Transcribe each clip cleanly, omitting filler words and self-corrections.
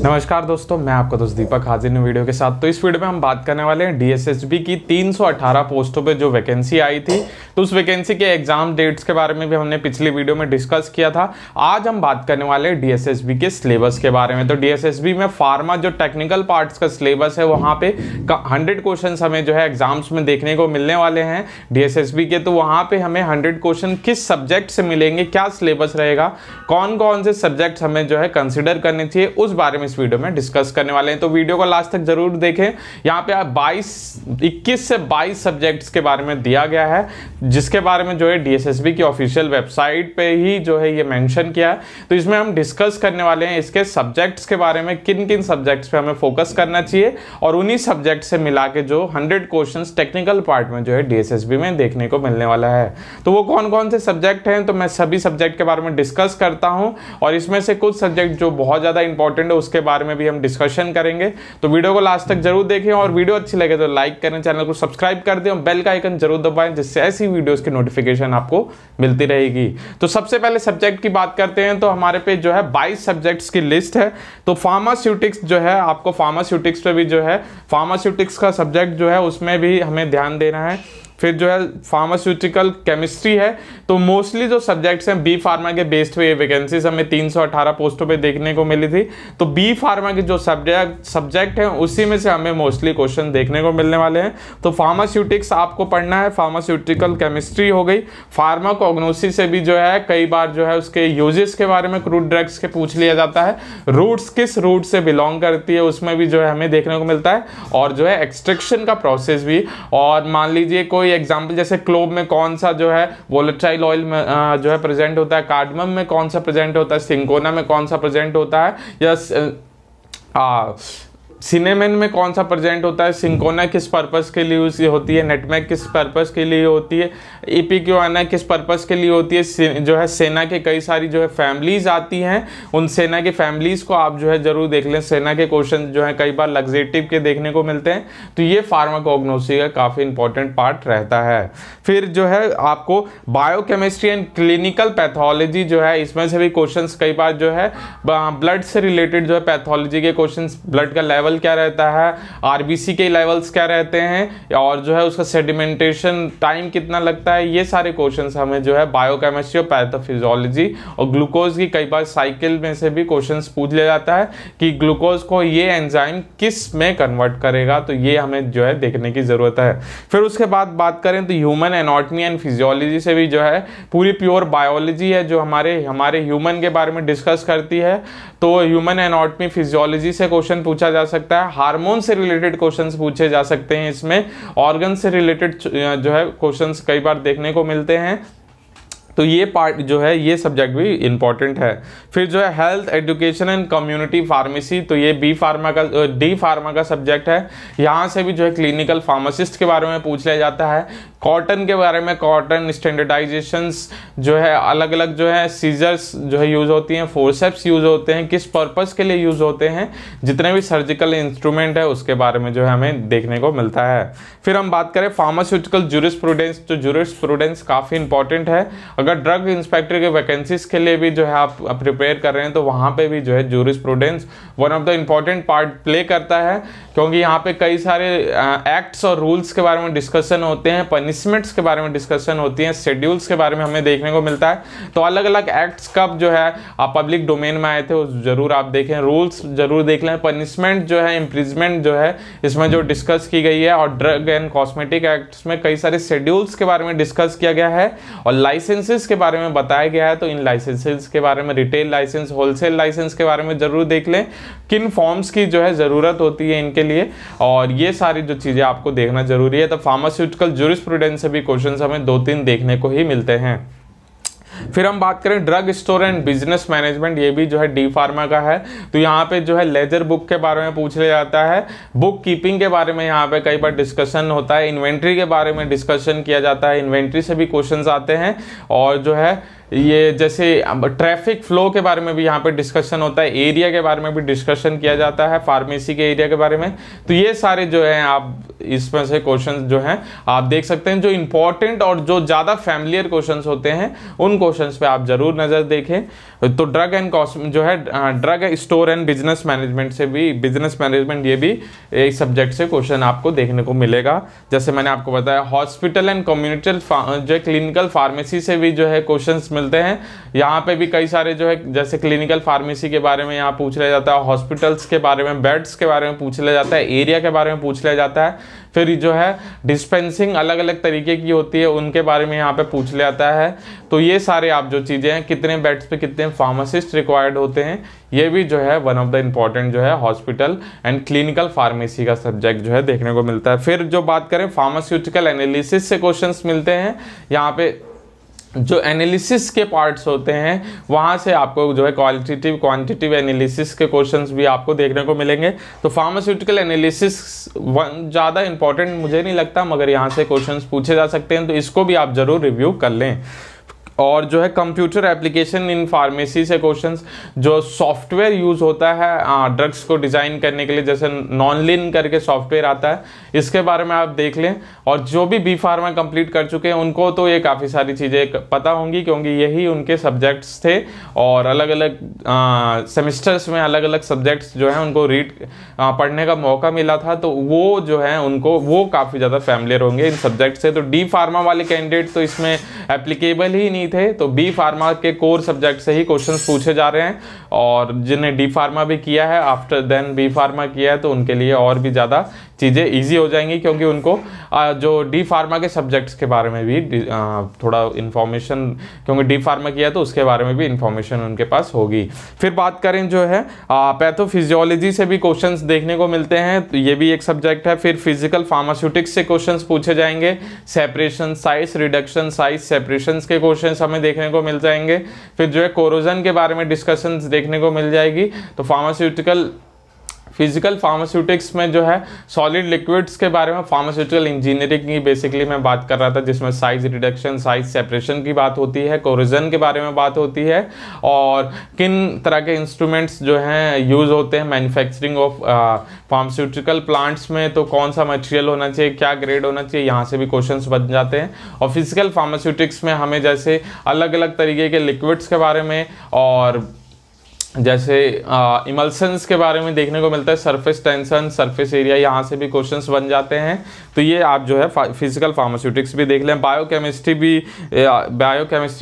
नमस्कार दोस्तों, मैं आपका दोस्त दीपक हाजिर हूं वीडियो के साथ। तो इस वीडियो में हम बात करने वाले हैं डीएसएसबी की 318 पोस्टों पे जो वैकेंसी आई थी। तो उस वैकेंसी के एग्जाम डेट्स के बारे में भी हमने पिछली वीडियो में डिस्कस किया था। आज हम बात करने वाले हैं डीएसएसबी के सिलेबस के बारे में। तो डीएसएसबी में फार्मा जो टेक्निकल पार्ट्स का सिलेबस है वहाँ पे 100 क्वेश्चन हमें जो है एग्जाम्स में देखने को मिलने वाले हैं डीएसएसबी के। तो वहाँ पे हमें 100 क्वेश्चन किस सब्जेक्ट से मिलेंगे, क्या सिलेबस रहेगा, कौन कौन से सब्जेक्ट हमें जो है कंसिडर करने चाहिए, उस बारे में इस वीडियो में डिस्कस करने वाले हैं। तो वीडियो को लास्ट तक जरूर देखें। यहाँ पे आप 21 से 22 सब्जेक्ट्स के बारे में दिया गया है, जिसके बारे में जो है डीएसएसबी की ऑफिशियल वेबसाइट पे ही जो है ये मेंशन किया है। तो इसमें हम डिस्कस करने वाले हैं इसके सब्जेक्ट्स के बारे में, किन किन सब्जेक्ट्स पे हमें फोकस करना चाहिए, और उन्हीं सब्जेक्ट से मिला के जो 100 क्वेश्चंस टेक्निकल पार्ट में जो है डीएसएसबी में देखने को मिलने वाला है। तो वो कौन कौन से सब्जेक्ट हैं, तो मैं सभी सब्जेक्ट के बारे में डिस्कस करता हूं, और इसमें से कुछ सब्जेक्ट जो बहुत ज्यादा इंपॉर्टेंट है उसके बारे में भी हम डिस्कशन करेंगे। तो वीडियो को लास्ट तक जरूर देखें, और वीडियो अच्छी लगे तो लाइक करें, चैनल को सब्सक्राइब कर दें और बेल का आइकन जरूर दबाएं, जिससे ऐसी वीडियोस की नोटिफिकेशन आपको मिलती रहेगी। तो सबसे पहले सब्जेक्ट की बात करते हैं। तो हमारे पे जो है 22 सब्जेक्ट्स की लिस्ट है। तो फार्मास्यूटिक्स जो है, आपको फार्मास्यूटिक्स पे भी जो है फार्मास्यूटिक्स का सब्जेक्ट जो है उसमें भी हमें ध्यान देना है। फिर जो है फार्मास्यूटिकल केमिस्ट्री है। तो मोस्टली जो सब्जेक्ट्स हैं बी फार्मा के बेस्ड पे वैकेंसीज हमें 318 पोस्टों पे देखने को मिली थी। तो बी फार्मा के जो सब्जेक्ट हैं उसी में से हमें मोस्टली क्वेश्चन देखने को मिलने वाले हैं। तो फार्मास्यूटिक्स आपको पढ़ना है, फार्मास्यूटिकल केमिस्ट्री हो गई। फार्माकोग्नोसी से भी जो है कई बार जो है उसके यूजेस के बारे में क्रूड ड्रग्स के पूछ लिया जाता है। रूट्स किस रूट से बिलोंग करती है उसमें भी जो है हमें देखने को मिलता है, और जो है एक्सट्रैक्शन का प्रोसेस भी। और मान लीजिए कोई एग्जांपल जैसे क्लोव में कौन सा जो है वोलेटाइल ऑयल में जो है प्रेजेंट होता है, कार्डमम में कौन सा प्रेजेंट होता है, सिंकोना में कौन सा प्रेजेंट होता है, या सिनेमन में कौन सा प्रेजेंट होता है, सिंकोना किस पर्पस के लिए यूज होती है, नेटमेक किस पर्पस के लिए होती है, इपिक्यूआना किस पर्पस के लिए होती है। जो है सेना के कई सारी जो है फैमिलीज आती हैं, उन सेना के फैमिलीज को आप जो है जरूर देख लें। सेना के क्वेश्चन जो है कई बार लग्जेटिव के देखने को मिलते हैं। तो ये फार्माकोग्नोसी का काफी इंपॉर्टेंट पार्ट रहता है। फिर जो है आपको बायोकेमिस्ट्री एंड क्लिनिकल पैथोलॉजी जो है, इसमें से भी क्वेश्चन कई बार जो है ब्लड से रिलेटेड जो है पैथोलॉजी के क्वेश्चन, ब्लड का लेवल क्या रहता है, आरबीसी के लेवल्स क्या रहते हैं, और जो है उसका सेडिमेंटेशन टाइम कितना लगता है, ये सारे क्वेश्चंस हमें जो है बायोकेमिस्ट्री और पैथोफिजियोलॉजी और ग्लूकोज की कई बार साइकिल में से भी क्वेश्चंस पूछ लिया जाता है कि ग्लूकोज को ये एंजाइम किस में कन्वर्ट करेगा। तो ये हमें जो है देखने की जरूरत है। फिर उसके बाद बात करें तो ह्यूमन एनाटॉमी एंड फिजियोलॉजी से भी जो है पूरी प्योर बायोलॉजी है जो हमारे ह्यूमन के बारे में डिस्कस करती है। तो ह्यूमन एनाटॉमी फिजियोलॉजी से क्वेश्चन पूछा जा सकता है, हार्मोन से रिलेटेड क्वेश्चंस पूछे जा सकते हैं, इसमें ऑर्गन से रिलेटेड जो है क्वेश्चंस कई बार देखने को मिलते हैं। तो ये पार्ट जो है ये सब्जेक्ट भी इंपॉर्टेंट है। फिर जो है health education and community pharmacy, तो ये डी फार्मा का सब्जेक्ट है। यहाँ से भी जो है क्लिनिकल फार्मासिस्ट के बारे में पूछ लिया जाता है। कॉटन के बारे में, कॉटन स्टैंडर्डाइजेशंस जो है अलग अलग जो है सीजर्स जो है यूज होती हैं, फोर्सेप्स यूज होते हैं, किस पर्पस के लिए यूज होते हैं, जितने भी सर्जिकल इंस्ट्रूमेंट है उसके बारे में जो है हमें देखने को मिलता है। फिर हम बात करें फार्मास्यूटिकल ज्यूरिस्प्रूडेंस, तो ज्यूरिस्प्रूडेंस काफी इंपॉर्टेंट है। अगर ड्रग इंस्पेक्टर के वैकेंसीज के लिए भी जो है आप प्रिपेयर कर रहे हैं तो वहां पे भी जो है jurisprudence one of the important part play करता है, क्योंकि यहाँ पे कई सारे एक्ट्स और रूल्स के बारे में डिस्कशन होते हैं, पनिशमेंट्स के बारे में डिस्कशन होती है, शेड्यूल्स के बारे में हमें देखने को मिलता है। तो अलग अलग एक्ट्स कब जो है आप पब्लिक डोमेन में आए थे वो जरूर आप देखें, रूल्स जरूर देख लें, पनिशमेंट जो है, इम्प्रिजमेंट जो है इसमें जो डिस्कस की गई है, और ड्रग एंड कॉस्मेटिक एक्ट्स में कई सारे शेड्यूल्स के बारे में डिस्कस किया गया है, और लाइसेंसेस के बारे में बताया गया है। तो इन लाइसेंसेस के बारे में, रिटेल लाइसेंस, होलसेल लाइसेंस के बारे में जरूर देख लें, किन फॉर्म्स की जो है जरूरत होती है इनके लिए, और ये सारी जो चीजें आपको देखना जरूरी है। तो फार्मास्यूटिकल ज्यूरिस्प्रूडेंस से भी क्वेश्चंस हमें 2-3 देखने को ही मिलते हैं। फिर हम बात करें drug store and business management, ये भी जो है डी फार्मा का है। तो यहाँ पे जो है लेजर बुक के बारे में पूछ लिया जाता है, बुक कीपिंग के बारे में यहाँ पे कई बार डिस्कशन होता है, इन्वेंट्री के बारे में डिस्कशन किया जाता है, इन्वेंट्री से भी क्वेश्चंस आते हैं, और जो है ये जैसे ट्रैफिक फ्लो के बारे में भी यहाँ पे डिस्कशन होता है, एरिया के बारे में भी डिस्कशन किया जाता है, फार्मेसी के एरिया के बारे में। तो ये सारे जो है आप इसमें से क्वेश्चंस जो हैं आप देख सकते हैं। जो इंपॉर्टेंट और जो ज़्यादा फैमिलियर क्वेश्चंस होते हैं उन क्वेश्चंस पे आप जरूर नज़र देखें। तो ड्रग एंड जो है drug store and business management से भी, बिजनेस मैनेजमेंट ये भी एक सब्जेक्ट से क्वेश्चन आपको देखने को मिलेगा। जैसे मैंने आपको बताया हॉस्पिटल एंड कम्युनिटी जो क्लिनिकल फार्मेसी से भी जो है क्वेश्चंस मिलते हैं। यहाँ पे भी कई सारे जो है जैसे क्लिनिकल फार्मेसी के बारे में यहाँ पूछ लिया जाता है, हॉस्पिटल्स के बारे में, बेड्स के बारे में पूछ लिया जाता है, एरिया के बारे में पूछ लिया जाता है। फिर जो है डिस्पेंसिंग अलग अलग तरीके की होती है उनके बारे में यहाँ पे पूछ लिया जाता है। तो ये सारे आप जो चीज़ें हैं, कितने बेड्स पे कितने फार्मासिस्ट रिक्वायर्ड होते हैं, ये भी जो है वन ऑफ द इम्पॉर्टेंट जो है हॉस्पिटल एंड क्लिनिकल फार्मेसी का सब्जेक्ट जो है देखने को मिलता है। फिर जो बात करें फार्मास्यूटिकल एनालिसिस से क्वेश्चंस मिलते हैं। यहाँ पे जो एनालिसिस के पार्ट्स होते हैं वहाँ से आपको जो है क्वालिटेटिव क्वांटिटेटिव एनालिसिस के क्वेश्चंस भी आपको देखने को मिलेंगे। तो फार्मास्यूटिकल एनालिसिस ज़्यादा इंपॉर्टेंट मुझे नहीं लगता, मगर यहाँ से क्वेश्चंस पूछे जा सकते हैं, तो इसको भी आप ज़रूर रिव्यू कर लें। और जो है कंप्यूटर एप्लीकेशन इन फार्मेसी से क्वेश्चंस, जो सॉफ्टवेयर यूज़ होता है ड्रग्स को डिज़ाइन करने के लिए, जैसे नॉनलिन करके सॉफ्टवेयर आता है, इसके बारे में आप देख लें। और जो भी बी फार्मा कंप्लीट कर चुके हैं उनको तो ये काफ़ी सारी चीज़ें पता होंगी, क्योंकि यही उनके सब्जेक्ट्स थे और अलग अलग सेमिस्टर्स में अलग अलग सब्जेक्ट्स जो हैं उनको पढ़ने का मौका मिला था। तो वो जो है उनको वो काफ़ी ज़्यादा फैमिलियर होंगे इन सब्जेक्ट से। तो डी फार्मा वाले कैंडिडेट तो इसमें एप्लीकेबल ही नहीं थे, तो बी फार्मा के कोर सब्जेक्ट से ही क्वेश्चंस पूछे जा रहे हैं। और जिन्हें डी फार्मा भी किया है आफ्टर देन बी फार्मा किया है, तो उनके लिए और भी ज़्यादा चीज़ें इजी हो जाएंगी, क्योंकि उनको जो डी फार्मा के सब्जेक्ट्स के बारे में भी थोड़ा इन्फॉर्मेशन, क्योंकि डी फार्मा किया तो उसके बारे में भी इन्फॉर्मेशन उनके पास होगी। फिर बात करें जो है पैथोफिजियोलॉजी से भी क्वेश्चंस देखने को मिलते हैं, तो ये भी एक सब्जेक्ट है। फिर फिजिकल फार्मास्यूटिक्स से क्वेश्चंस पूछे जाएंगे, separation size reduction size separation के क्वेश्चंस हमें देखने को मिल जाएंगे। फिर जो है कोरोजन के बारे में डिस्कशंस देखने को मिल जाएगी। तो फिजिकल फार्मास्यूटिक्स में जो है सॉलिड लिक्विड्स के बारे में फार्मास्यूटिकल इंजीनियरिंग की बेसिकली मैं बात कर रहा था, जिसमें साइज रिडक्शन साइज सेपरेशन की बात होती है, कोरोजन के बारे में बात होती है, और किन तरह के इंस्ट्रूमेंट्स जो हैं यूज़ होते हैं मैन्युफैक्चरिंग ऑफ फार्मास्यूटिकल प्लांट्स में, तो कौन सा मटेरियल होना चाहिए, क्या ग्रेड होना चाहिए, यहाँ से भी क्वेश्चंस बन जाते हैं। और फिजिकल फार्मास्यूटिक्स में हमें जैसे अलग अलग तरीके के लिक्विड्स के बारे में और जैसे इमल्सन्स के बारे में देखने को मिलता है, सरफेस टेंशन सरफेस एरिया, यहाँ से भी क्वेश्चंस बन जाते हैं। तो ये आप जो है फिजिकल फार्मास्यूटिक्स भी देख लें। बायोकेमिस्ट्री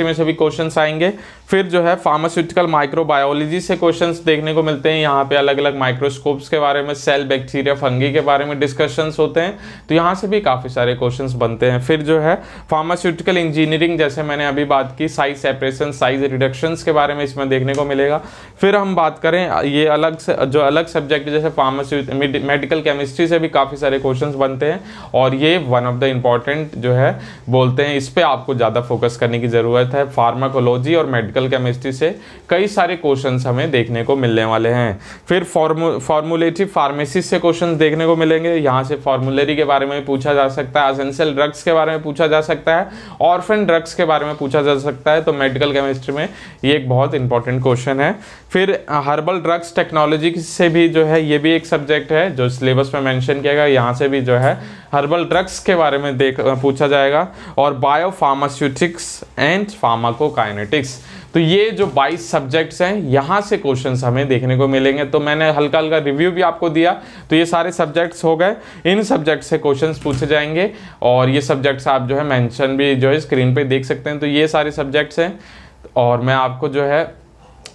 में से भी क्वेश्चंस आएंगे। फिर जो है फार्मास्यूटिकल माइक्रोबायोलॉजी से क्वेश्चंस देखने को मिलते हैं, यहाँ पे अलग अलग माइक्रोस्कोप्स के बारे में, सेल बैक्टीरिया फंगी के बारे में डिस्कशंस होते हैं, तो यहाँ से भी काफ़ी सारे क्वेश्चंस बनते हैं। फिर जो है फार्मास्यूटिकल इंजीनियरिंग, जैसे मैंने अभी बात की, साइज सेपरेशन साइज रिडक्शंस के बारे में इसमें देखने को मिलेगा। फिर हम बात करें ये अलग से जो अलग सब्जेक्ट जैसे मेडिकल केमिस्ट्री से भी काफ़ी सारे क्वेश्चंस बनते हैं, और ये वन ऑफ द इम्पॉर्टेंट जो है बोलते हैं, इस पर आपको ज़्यादा फोकस करने की ज़रूरत है। फार्माकोलॉजी और मेडिकल केमिस्ट्री से कई सारे क्वेश्चंस हमें देखने को मिलने वाले हैं। फिर फॉर्मुलेटिव फार्मेसी से क्वेश्चंस देखने को मिलेंगे, यहाँ से फॉर्मुलरी के बारे में पूछा जा सकता है, एसेंशियल ड्रग्स के बारे में पूछा जा सकता है, ऑर्फन ड्रग्स के बारे में पूछा जा सकता है। तो मेडिकल केमिस्ट्री में ये एक बहुत इंपॉर्टेंट क्वेश्चन है। फिर हर्बल ड्रग्स टेक्नोलॉजी से भी जो है ये भी एक सब्जेक्ट है जो सिलेबस में मेंशन किया गया, यहाँ से भी जो है हर्बल ड्रग्स के बारे में पूछा जाएगा। और बायो फार्मास्यूटिक्स एंड फार्माकोकाइनेटिक्स, तो ये जो 22 सब्जेक्ट्स हैं यहाँ से क्वेश्चंस हमें देखने को मिलेंगे। तो मैंने हल्का हल्का रिव्यू भी आपको दिया, तो ये सारे सब्जेक्ट्स हो गए, इन सब्जेक्ट से क्वेश्चंस पूछे जाएंगे, और ये सब्जेक्ट्स आप जो है मेंशन भी जो है स्क्रीन पे देख सकते हैं। तो ये सारे सब्जेक्ट्स हैं, और मैं आपको जो है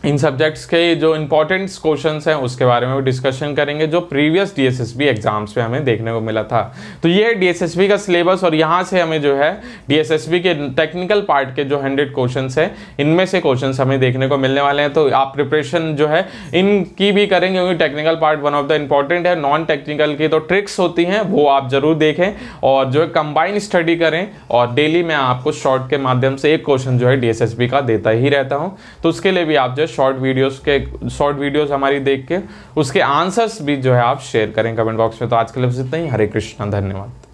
इन सब्जेक्ट्स के जो इंपॉर्टेंट क्वेश्चंस हैं उसके बारे में भी डिस्कशन करेंगे, जो प्रीवियस डीएसएसबी एग्जाम्स में हमें देखने को मिला था। तो ये डीएसएसबी का सिलेबस, और यहाँ से हमें जो है डीएसएसबी के टेक्निकल पार्ट के जो 100 क्वेश्चंस हैं, इनमें से क्वेश्चंस हमें देखने को मिलने वाले हैं। तो आप प्रिपरेशन जो है इनकी भी करेंगे, क्योंकि technical part one of the important है। नॉन टेक्निकल की तो ट्रिक्स होती हैं, वो आप जरूर देखें, और जो है कंबाइन स्टडी करें। और डेली मैं आपको शॉर्ट के माध्यम से एक क्वेश्चन जो है डीएसएसबी का देता ही रहता हूँ, तो उसके लिए भी आप जो शॉर्ट वीडियोस हमारी देख के उसके आंसर्स भी जो है आप शेयर करें कमेंट बॉक्स में। तो आज के लिए बस इतना ही। हरे कृष्णा, धन्यवाद।